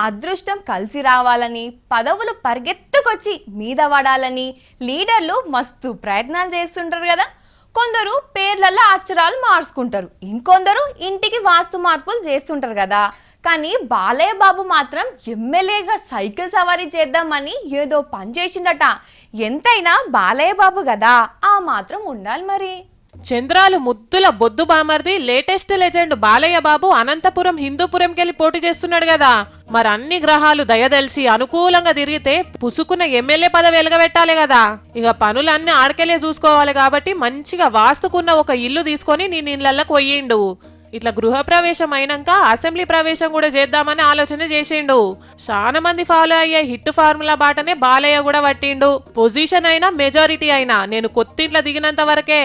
అదృష్టం కలిసి రావాలని, పదవులు పరిగెత్తుకొచ్చి మీద పడాలని లీడర్లు మస్తు ప్రయత్నాలు చేస్తుంటారు కదా. కొందరు పేర్లలో అక్షరాలు మార్చుకుంటారు, ఇంకొందరు ఇంటికి వాస్తు మార్పులు చేస్తుంటారు కదా. కానీ బాలయ్య బాబు మాత్రం ఎమ్మెల్యేగా సైకిల్ సవారీ చేద్దామని ఏదో పని చేసిందట. ఎంతైనా బాలయ్య బాబు కదా, ఆ మాత్రం ఉండాలి మరి. చంద్రాలు ముద్దుల బొద్దు బామర్ది లేటెస్ట్ లెజెండ్ బాలయ్య బాబు అనంతపురం హిందూపురంకెళ్ళి పోటీ చేస్తున్నాడు కదా. మరి అన్ని గ్రహాలు దయదలిసి అనుకూలంగా తిరిగితే పుసుకున్న ఎమ్మెల్యే పదవి వెలగబెట్టాలి కదా. ఇక పనులన్నీ ఆడకెళ్ళే చూసుకోవాలి కాబట్టి మంచిగా వాస్తుకున్న ఒక ఇల్లు తీసుకొని నేను ఇళ్ళకి పోయిండు. ఇట్లా గృహప్రవేశం అయినాక అసెంబ్లీ ప్రవేశం కూడా చేద్దామని ఆలోచన చేసిండు. చాలా మంది ఫాలో అయ్యే హిట్ ఫార్ములా బాటనే బాలయ్య కూడా పట్టిండు. పొజిషన్ అయినా మెజారిటీ అయినా నేను కొత్తింట్లో దిగినంత వరకే,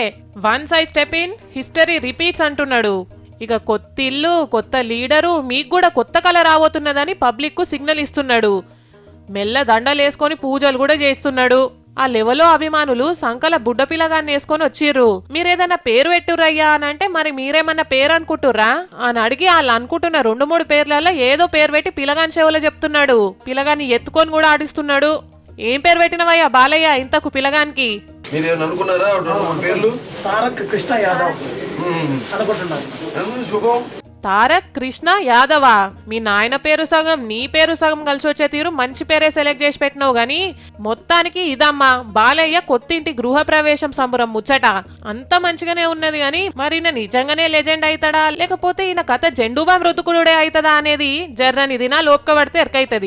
once I step in history repeats అంటున్నాడు. ఇక కొత్త ఇల్లు, కొత్త లీడరు, మీకు కూడా కొత్త కళ రాబోతున్నదని పబ్లిక్ కు సిగ్నల్ ఇస్తున్నాడు. మెల్ల దండలేసుకొని పూజలు కూడా చేస్తున్నాడు. ఆ లెవెల్లో అభిమానులు సంకల బుడ్డ పిల్లగాన్ని వేసుకొని వచ్చిర్రు. మీరేదన్నా పేరు పెట్టుర్రయ్యా అని అంటే మరి మీరేమన్నా పేరు అనుకుంటుర్రా అని అడిగి వాళ్ళు అనుకుంటున్న 2-3 పేర్లలో ఏదో పేరు పెట్టి పిల్లగాని సేవలో చెప్తున్నాడు. పిల్లగాన్ని ఎత్తుకొని కూడా ఆడిస్తున్నాడు. ఏం పేరు పెట్టినవయ్యా బాలయ్య ఇంతకు పిల్లగానికి? తారక్ కృష్ణ యాదవా? మీ నాయన పేరు సగం నీ పేరు సగం కలిసి వచ్చే తీరు మంచి పేరే సెలెక్ట్ చేసి పెట్టినావు గాని మొత్తానికి ఇదమ్మా బాలయ్య కొత్తింటి గృహ ప్రవేశం సంబరం ముచ్చట. అంత మంచిగానే ఉన్నది గాని మరి ఈయన నిజంగానే లెజెండ్ అవుతాడా లేకపోతే ఈయన కథ జెండూబాం రుతుకుడే అవుతుందా అనేది జర్రని దినా లోపక పడితే ఎరకైతది.